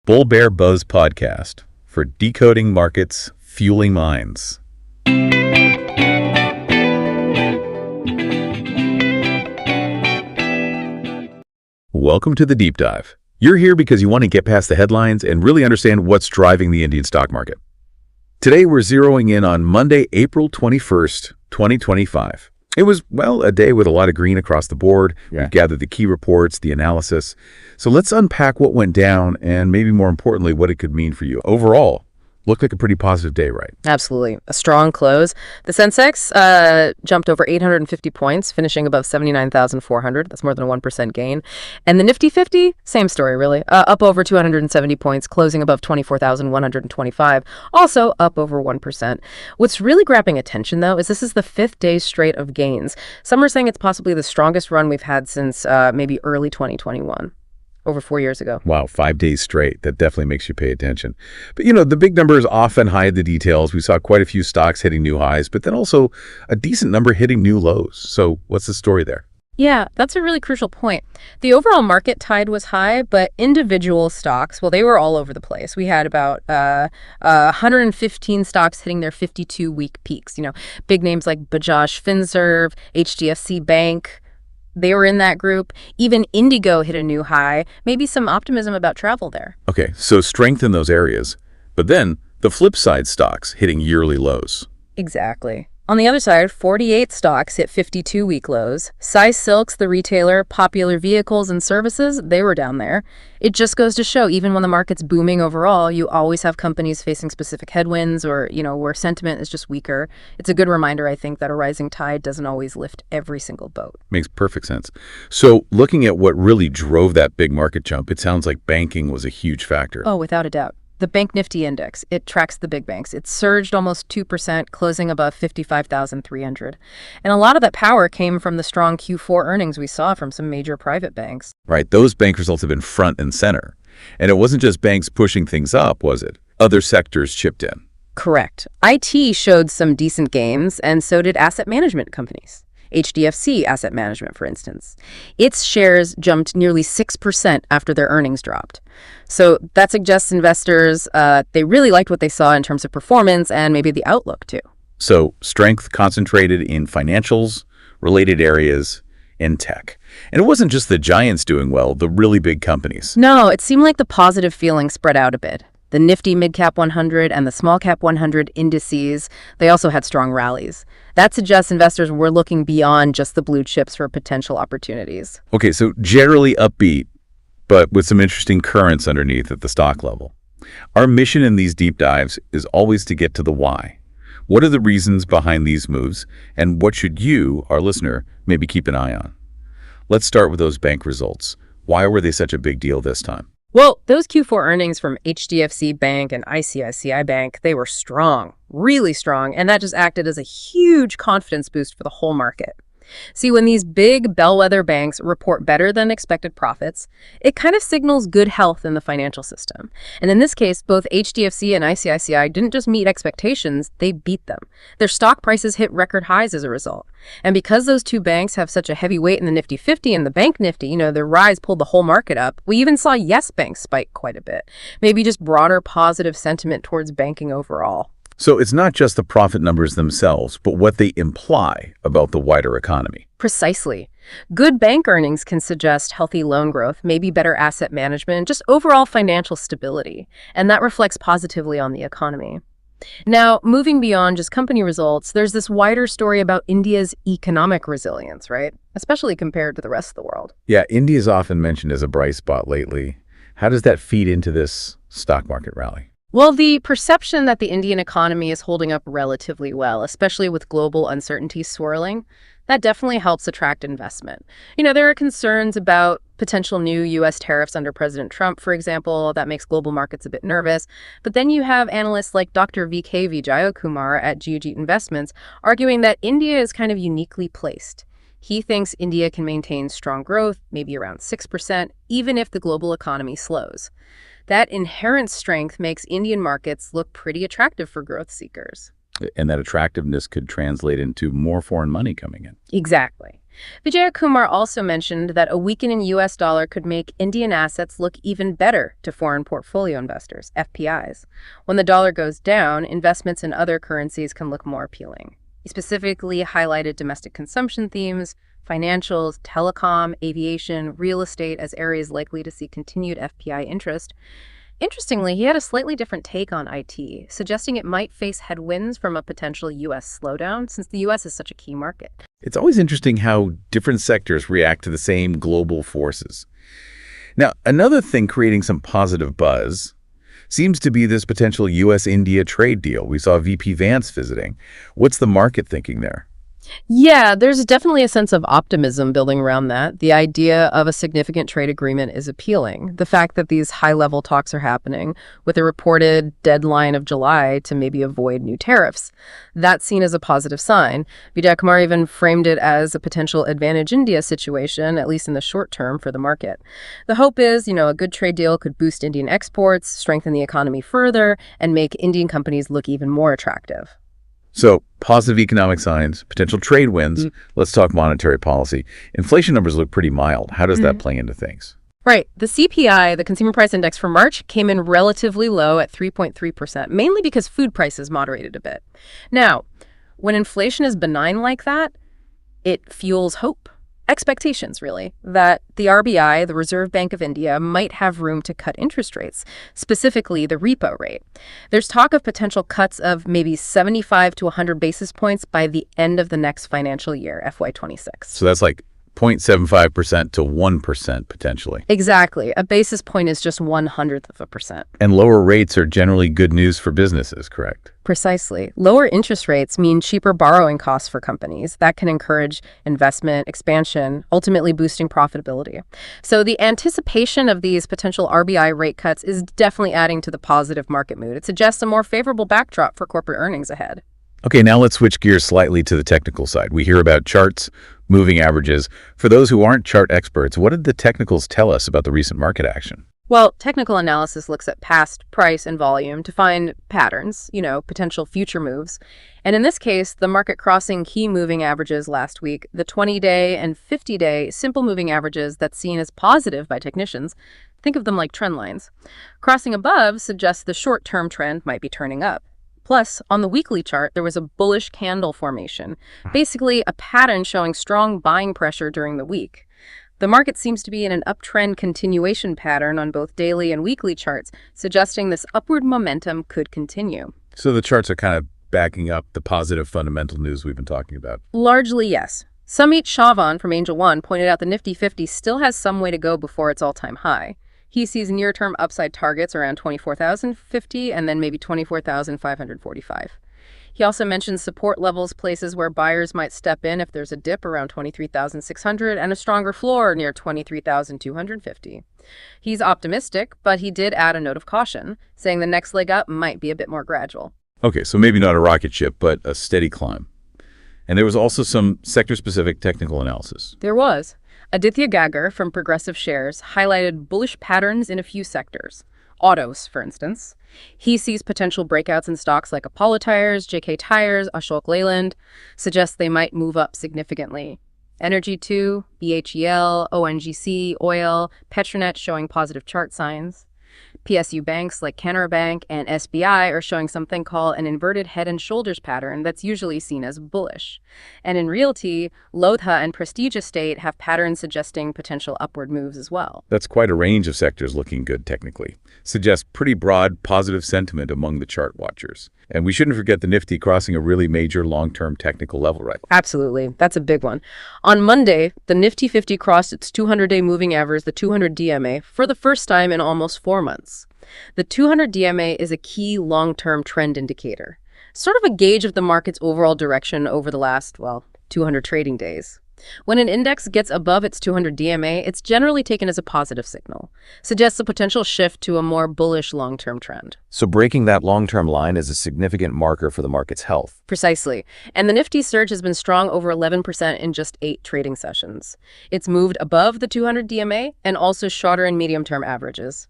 Bull Bear Buzz podcast for decoding markets, fueling minds. Welcome to the Deep Dive. You're here because you want to get past the headlines and really understand what's driving the Indian stock market. Today, we're zeroing in on Monday, April 21st, 2025. It was, a day with a lot of green across the board. Yeah. We've gathered the key reports, the analysis. So let's unpack what went down and maybe more importantly, what it could mean for you. Overall, looked like a pretty positive day, right? Absolutely. A strong close. The Sensex jumped over 850 points, finishing above 79,400. That's more than a 1% gain. And the Nifty 50, same story, really. Up over 270 points, closing above 24,125. Also up over 1%. What's really grabbing attention, though, is this is the fifth day straight of gains. Some are saying it's possibly the strongest run we've had since maybe early 2021. Over 4 years ago. Wow, 5 days straight. That definitely makes you pay attention. But, the big numbers often hide the details. We saw quite a few stocks hitting new highs, but then also a decent number hitting new lows. So what's the story there? Yeah, that's a really crucial point. The overall market tide was high, but individual stocks, they were all over the place. We had about 115 stocks hitting their 52-week peaks. Big names like Bajaj Finserv, HDFC Bank, they were in that group. Even Indigo hit a new high. Maybe some optimism about travel there. Okay, so strength in those areas. But then the flip side stocks hitting yearly lows. Exactly. On the other side, 48 stocks hit 52-week lows. Sai Silks, the retailer, Popular Vehicles and Services, they were down there. It just goes to show, even when the market's booming overall, you always have companies facing specific headwinds or, where sentiment is just weaker. It's a good reminder, I think, that a rising tide doesn't always lift every single boat. Makes perfect sense. So looking at what really drove that big market jump, it sounds like banking was a huge factor. Oh, without a doubt. The Bank Nifty Index, it tracks the big banks. It surged almost 2%, closing above 55,300. And a lot of that power came from the strong Q4 earnings we saw from some major private banks. Right, those bank results have been front and center. And it wasn't just banks pushing things up, was it? Other sectors chipped in. Correct. IT showed some decent gains, and so did asset management companies. HDFC Asset Management, for instance. Its shares jumped nearly 6% after their earnings dropped. So that suggests investors, they really liked what they saw in terms of performance and maybe the outlook, too. So strength concentrated in financials, related areas, and tech. And it wasn't just the giants doing well, the really big companies. No, it seemed like the positive feeling spread out a bit. The Nifty Midcap 100 and the Small Cap 100 indices, they also had strong rallies. That suggests investors were looking beyond just the blue chips for potential opportunities. Okay, so generally upbeat, but with some interesting currents underneath at the stock level. Our mission in these deep dives is always to get to the why. What are the reasons behind these moves, and what should you, our listener, maybe keep an eye on? Let's start with those bank results. Why were they such a big deal this time? Well, those Q4 earnings from HDFC Bank and ICICI Bank, they were strong, really strong, and that just acted as a huge confidence boost for the whole market. See, when these big bellwether banks report better than expected profits, it kind of signals good health in the financial system. And in this case, both HDFC and ICICI didn't just meet expectations, they beat them. Their stock prices hit record highs as a result. And because those two banks have such a heavy weight in the Nifty 50 and the Bank Nifty, their rise pulled the whole market up. We even saw Yes Bank spike quite a bit. Maybe just broader positive sentiment towards banking overall. So it's not just the profit numbers themselves, but what they imply about the wider economy. Precisely. Good bank earnings can suggest healthy loan growth, maybe better asset management, just overall financial stability. And that reflects positively on the economy. Now, moving beyond just company results, there's this wider story about India's economic resilience, right? Especially compared to the rest of the world. Yeah, India is often mentioned as a bright spot lately. How does that feed into this stock market rally? Well, the perception that the Indian economy is holding up relatively well, especially with global uncertainty swirling, that definitely helps attract investment. There are concerns about potential new U.S. tariffs under President Trump, for example. That makes global markets a bit nervous. But then you have analysts like Dr. V.K. Vijayakumar at Geojit Investments arguing that India is kind of uniquely placed. He thinks India can maintain strong growth, maybe around 6%, even if the global economy slows. That inherent strength makes Indian markets look pretty attractive for growth seekers. And that attractiveness could translate into more foreign money coming in. Exactly. Vijaya Kumar also mentioned that a weakening U.S. dollar could make Indian assets look even better to foreign portfolio investors, FPIs. When the dollar goes down, investments in other currencies can look more appealing. He specifically highlighted domestic consumption themes, financials, telecom, aviation, real estate as areas likely to see continued FPI interest. Interestingly, he had a slightly different take on IT, suggesting it might face headwinds from a potential U.S. slowdown, since the U.S. is such a key market. It's always interesting how different sectors react to the same global forces. Now, another thing creating some positive buzz seems to be this potential U.S.-India trade deal. We saw VP Vance visiting. What's the market thinking there? Yeah, there's definitely a sense of optimism building around that. The idea of a significant trade agreement is appealing. The fact that these high-level talks are happening with a reported deadline of July to maybe avoid new tariffs, that's seen as a positive sign. Vijay Kumar even framed it as a potential advantage India situation, at least in the short term, for the market. The hope is, a good trade deal could boost Indian exports, strengthen the economy further, and make Indian companies look even more attractive. So, positive economic signs, potential trade wins. Let's talk monetary policy. Inflation numbers look pretty mild. How does that play into things? Right. The CPI, the Consumer Price Index for March, came in relatively low at 3.3%, mainly because food prices moderated a bit. Now, when inflation is benign like that, it fuels hope. Expectations, really, that the RBI, the Reserve Bank of India, might have room to cut interest rates, specifically the repo rate. There's talk of potential cuts of maybe 75 to 100 basis points by the end of the next financial year, FY26. So that's like 0.75% to 1% potentially. Exactly. A basis point is just 0.01%. And lower rates are generally good news for businesses, correct? Precisely. Lower interest rates mean cheaper borrowing costs for companies. That can encourage investment, expansion, ultimately boosting profitability. So the anticipation of these potential RBI rate cuts is definitely adding to the positive market mood. It suggests a more favorable backdrop for corporate earnings ahead. Okay, now let's switch gears slightly to the technical side. We hear about charts, moving averages. For those who aren't chart experts, what did the technicals tell us about the recent market action? Well, technical analysis looks at past price and volume to find patterns, potential future moves. And in this case, the market crossing key moving averages last week, the 20-day and 50-day simple moving averages that's seen as positive by technicians, think of them like trend lines. Crossing above suggests the short-term trend might be turning up. Plus, on the weekly chart, there was a bullish candle formation, basically a pattern showing strong buying pressure during the week. The market seems to be in an uptrend continuation pattern on both daily and weekly charts, suggesting this upward momentum could continue. So the charts are kind of backing up the positive fundamental news we've been talking about. Largely, yes. Samit Chavan from Angel One pointed out the Nifty 50 still has some way to go before its all-time high. He sees near-term upside targets around 24,050 and then maybe 24,545. He also mentions support levels, places where buyers might step in if there's a dip around 23,600 and a stronger floor near 23,250. He's optimistic, but he did add a note of caution, saying the next leg up might be a bit more gradual. Okay, so maybe not a rocket ship, but a steady climb. And there was also some sector-specific technical analysis. There was. Aditya Gagar from Progressive Shares highlighted bullish patterns in a few sectors. Autos, for instance. He sees potential breakouts in stocks like Apollo Tires, JK Tires, Ashok Leyland, suggests they might move up significantly. Energy too, BHEL, ONGC, oil, Petronet showing positive chart signs. PSU banks like Canara Bank and SBI are showing something called an inverted head and shoulders pattern that's usually seen as bullish. And in realty, Lodha and Prestige Estate have patterns suggesting potential upward moves as well. That's quite a range of sectors looking good technically. Suggests pretty broad positive sentiment among the chart watchers. And we shouldn't forget the Nifty crossing a really major long-term technical level, right? Absolutely. That's a big one. On Monday, the Nifty 50 crossed its 200-day moving average, the 200 DMA, for the first time in almost 4 months. The 200 DMA is a key long-term trend indicator, sort of a gauge of the market's overall direction over the last, 200 trading days. When an index gets above its 200 DMA, it's generally taken as a positive signal, suggests a potential shift to a more bullish long-term trend. So breaking that long-term line is a significant marker for the market's health. Precisely. And the Nifty surge has been strong over 11% in just 8 trading sessions. It's moved above the 200 DMA and also shorter and medium-term averages.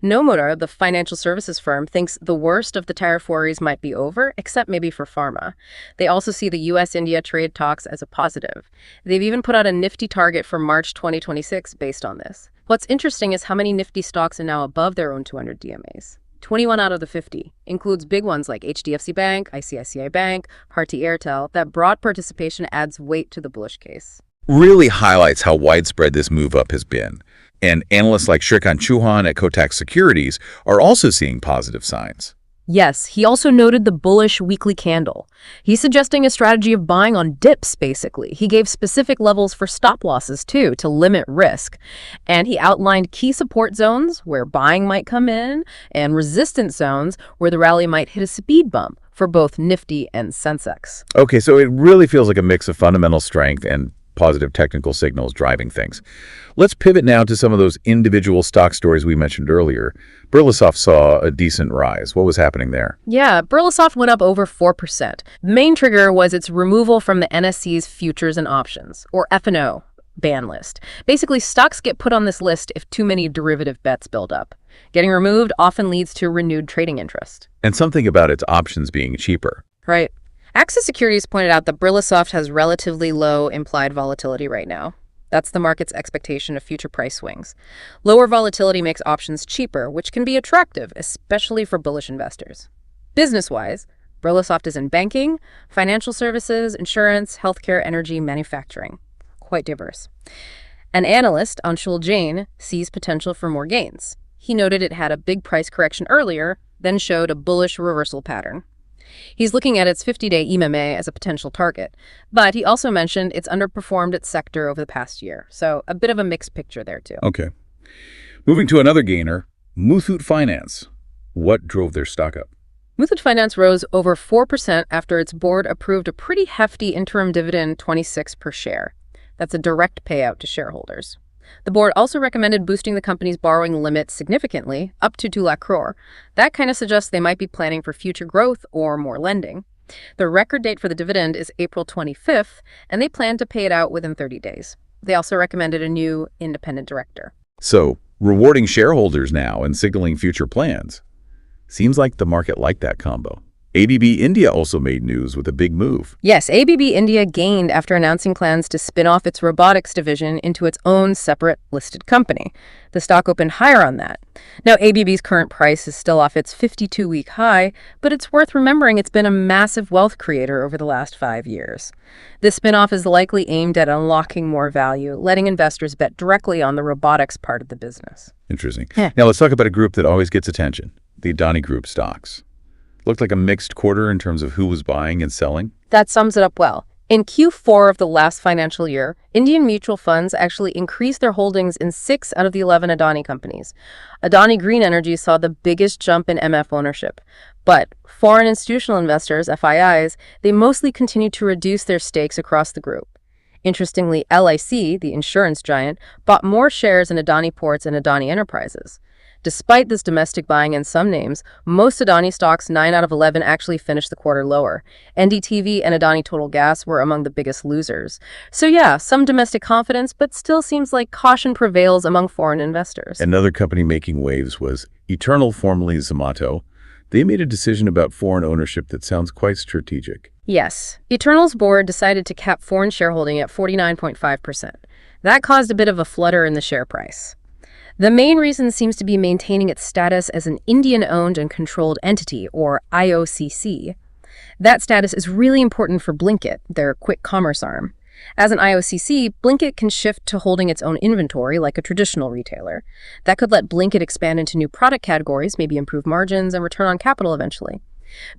Nomura, the financial services firm, thinks the worst of the tariff worries might be over, except maybe for pharma. They also see the U.S.-India trade talks as a positive. They've even put out a nifty target for March 2026 based on this. What's interesting is how many nifty stocks are now above their own 200 DMAs. 21 out of the 50 includes big ones like HDFC Bank, ICICI Bank, Bharti Airtel. That broad participation adds weight to the bullish case. Really highlights how widespread this move up has been. And analysts like Shrikant Chauhan at Kotak Securities are also seeing positive signs. Yes, he also noted the bullish weekly candle. He's suggesting a strategy of buying on dips, basically. He gave specific levels for stop losses, too, to limit risk. And he outlined key support zones where buying might come in and resistance zones where the rally might hit a speed bump for both Nifty and Sensex. Okay, so it really feels like a mix of fundamental strength and positive technical signals driving things. Let's pivot now to some of those individual stock stories we mentioned earlier. Burlesoft saw a decent rise. What was happening there? Yeah, Burlesoft went up over 4%. The main trigger was its removal from the NSE's Futures and Options, or F&O, ban list. Basically, stocks get put on this list if too many derivative bets build up. Getting removed often leads to renewed trading interest. And something about its options being cheaper. Right. Axis Securities pointed out that Burlesoft has relatively low implied volatility right now. That's the market's expectation of future price swings. Lower volatility makes options cheaper, which can be attractive, especially for bullish investors. Business-wise, Burlesoft is in banking, financial services, insurance, healthcare, energy, manufacturing. Quite diverse. An analyst, Anshul Jain, sees potential for more gains. He noted it had a big price correction earlier, then showed a bullish reversal pattern. He's looking at its 50-day EMA as a potential target, but he also mentioned it's underperformed its sector over the past year, so a bit of a mixed picture there too. Okay. Moving to another gainer, Muthoot Finance. What drove their stock up? Muthoot Finance rose over 4% after its board approved a pretty hefty interim dividend, 26 per share. That's a direct payout to shareholders. The board also recommended boosting the company's borrowing limit significantly, up to 2 lakh crore. That kind of suggests they might be planning for future growth or more lending. The record date for the dividend is April 25th, and they plan to pay it out within 30 days. They also recommended a new independent director. So, rewarding shareholders now and signaling future plans. Seems like the market liked that combo. ABB India also made news with a big move. Yes, ABB India gained after announcing plans to spin off its robotics division into its own separate listed company. The stock opened higher on that. Now, ABB's current price is still off its 52-week high, but it's worth remembering it's been a massive wealth creator over the last 5 years. This spin-off is likely aimed at unlocking more value, letting investors bet directly on the robotics part of the business. Interesting. Now, let's talk about a group that always gets attention, the Adani Group stocks. Looked like a mixed quarter in terms of who was buying and selling. That sums it up well. In Q4 of the last financial year, Indian mutual funds actually increased their holdings in 6 out of the 11 Adani companies. Adani Green Energy saw the biggest jump in MF ownership. But foreign institutional investors, FIIs, they mostly continued to reduce their stakes across the group. Interestingly, LIC, the insurance giant, bought more shares in Adani Ports and Adani Enterprises. Despite this domestic buying in some names, most Adani stocks, 9 out of 11, actually finished the quarter lower. NDTV and Adani Total Gas were among the biggest losers. So yeah, some domestic confidence, but still seems like caution prevails among foreign investors. Another company making waves was Eternal, formerly Zomato. They made a decision about foreign ownership that sounds quite strategic. Yes, Eternal's board decided to cap foreign shareholding at 49.5%. That caused a bit of a flutter in the share price. The main reason seems to be maintaining its status as an Indian-owned and controlled entity, or IOCC. That status is really important for Blinkit, their quick commerce arm. As an IOCC, Blinkit can shift to holding its own inventory like a traditional retailer. That could let Blinkit expand into new product categories, maybe improve margins and return on capital eventually.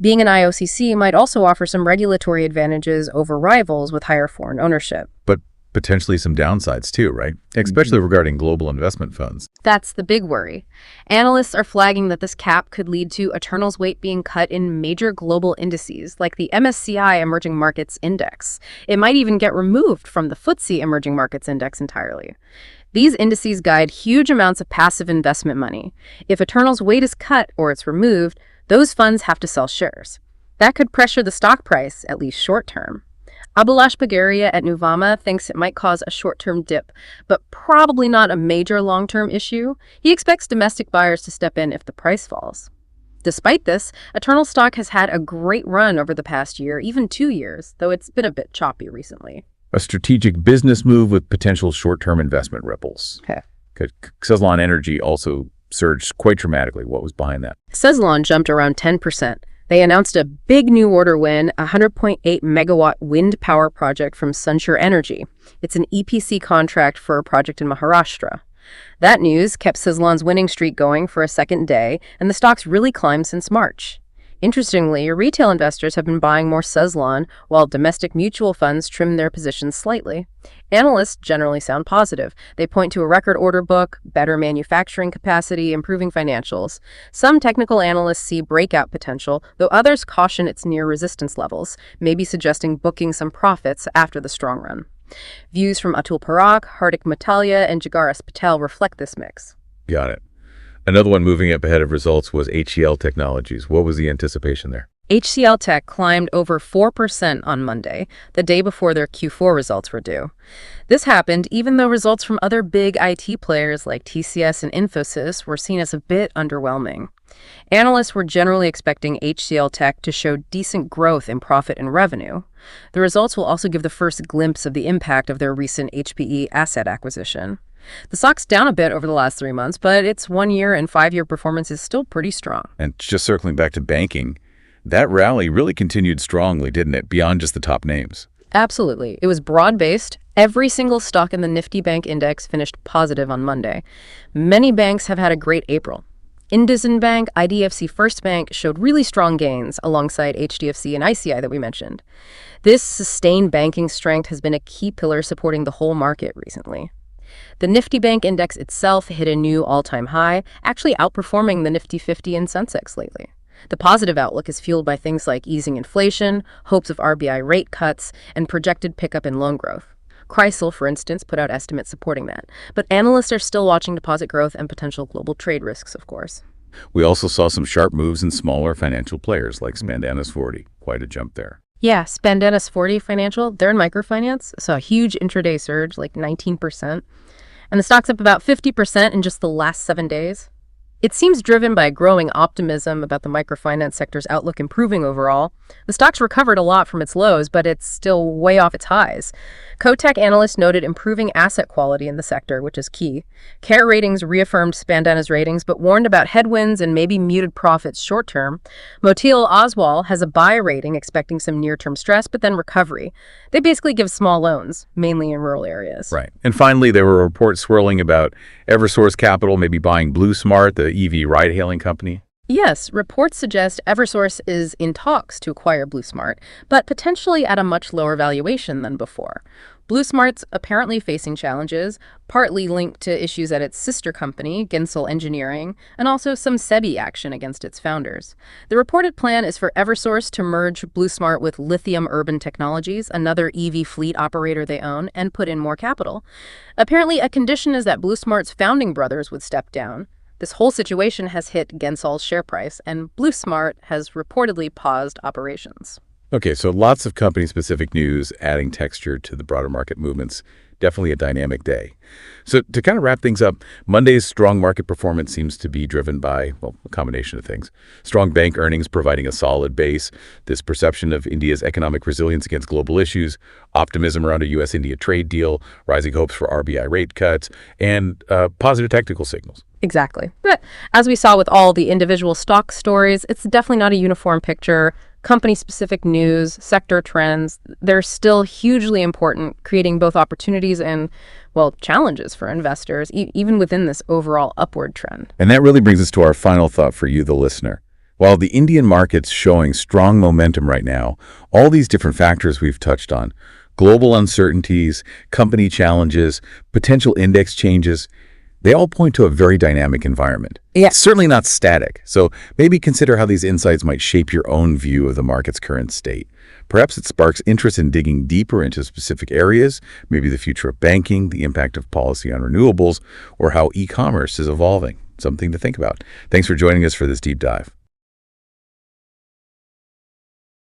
Being an IOCC might also offer some regulatory advantages over rivals with higher foreign ownership. But potentially some downsides too, right? Especially regarding global investment funds. That's the big worry. Analysts are flagging that this cap could lead to Eternal's weight being cut in major global indices, like the MSCI Emerging Markets Index. It might even get removed from the FTSE Emerging Markets Index entirely. These indices guide huge amounts of passive investment money. If Eternal's weight is cut or it's removed, those funds have to sell shares. That could pressure the stock price, at least short term. Abhilash Bagaria at Nuvama thinks it might cause a short-term dip, but probably not a major long-term issue. He expects domestic buyers to step in if the price falls. Despite this, Eternal stock has had a great run over the past year, even 2 years, though it's been a bit choppy recently. A strategic business move with potential short-term investment ripples. Okay. Cezlon Energy also surged quite dramatically. What was behind that? Cezlon jumped around 10%. They announced a big new order win, a 100.8 megawatt wind power project from Sunshur Energy. It's an EPC contract for a project in Maharashtra. That news kept Cezlon's winning streak going for a second day, and the stock's really climbed since March. Interestingly, retail investors have been buying more Cezlon, while domestic mutual funds trim their positions slightly. Analysts generally sound positive. They point to a record order book, better manufacturing capacity, improving financials. Some technical analysts see breakout potential, though others caution its near resistance levels, maybe suggesting booking some profits after the strong run. Views from Atul Parakh, Hardik Matalia, and Jagaris Patel reflect this mix. Got it. Another one moving up ahead of results was HCL Technologies. What was the anticipation there? HCL Tech climbed over 4% on Monday, the day before their Q4 results were due. This happened even though results from other big IT players like TCS and Infosys were seen as a bit underwhelming. Analysts were generally expecting HCL Tech to show decent growth in profit and revenue. The results will also give the first glimpse of the impact of their recent HPE asset acquisition. The stock's down a bit over the last 3 months, but its 1-year and 5-year performance is still pretty strong. And just circling back to banking, that rally really continued strongly, didn't it, beyond just the top names? Absolutely. It was broad-based. Every single stock in the Nifty Bank Index finished positive on Monday. Many banks have had a great April. IndusInd Bank, IDFC First Bank showed really strong gains alongside HDFC and ICI that we mentioned. This sustained banking strength has been a key pillar supporting the whole market recently. The Nifty Bank Index itself hit a new all-time high, actually outperforming the Nifty 50 and Sensex lately. The positive outlook is fueled by things like easing inflation, hopes of RBI rate cuts, and projected pickup in loan growth. Chrysler, for instance, put out estimates supporting that. But analysts are still watching deposit growth and potential global trade risks, of course. We also saw some sharp moves in smaller financial players like Spandanis 40. Quite a jump there. Yeah, Spandanis 40 Financial, they're in microfinance, saw a huge intraday surge, like 19%. And the stock's up about 50% in just the last 7 days. It seems driven by growing optimism about the microfinance sector's outlook improving overall. The stock's recovered a lot from its lows, but it's still way off its highs. Kotak analysts noted improving asset quality in the sector, which is key. Care Ratings reaffirmed Spandana's ratings, but warned about headwinds and maybe muted profits short-term. Motilal Oswal has a buy rating, expecting some near-term stress, but then recovery. They basically give small loans, mainly in rural areas. Right. And finally, there were reports swirling about Eversource Capital maybe buying BlueSmart, the EV ride-hailing company. Yes, reports suggest Eversource is in talks to acquire BlueSmart, but potentially at a much lower valuation than before. BlueSmart's apparently facing challenges, partly linked to issues at its sister company, Ginsel Engineering, and also some SEBI action against its founders. The reported plan is for Eversource to merge BlueSmart with Lithium Urban Technologies, another EV fleet operator they own, and put in more capital. Apparently, a condition is that BlueSmart's founding brothers would step down. This whole situation has hit Gensol's share price, and BlueSmart has reportedly paused operations. Okay, so lots of company-specific news adding texture to the broader market movements. Definitely a dynamic day. So to kind of wrap things up, Monday's strong market performance seems to be driven by, well, a combination of things. Strong bank earnings providing a solid base, this perception of India's economic resilience against global issues, optimism around a U.S.-India trade deal, rising hopes for RBI rate cuts, and positive technical signals. Exactly. But as we saw with all the individual stock stories, it's definitely not a uniform picture. Company-specific news, sector trends, they're still hugely important, creating both opportunities and, well, challenges for investors, even within this overall upward trend. And that really brings us to our final thought for you, the listener. While the Indian market's showing strong momentum right now, all these different factors we've touched on, global uncertainties, company challenges, potential index changes, they all point to a very dynamic environment. Yeah. It's certainly not static, so maybe consider how these insights might shape your own view of the market's current state. Perhaps it sparks interest in digging deeper into specific areas, maybe the future of banking, the impact of policy on renewables, or how e-commerce is evolving. Something to think about. Thanks for joining us for this deep dive.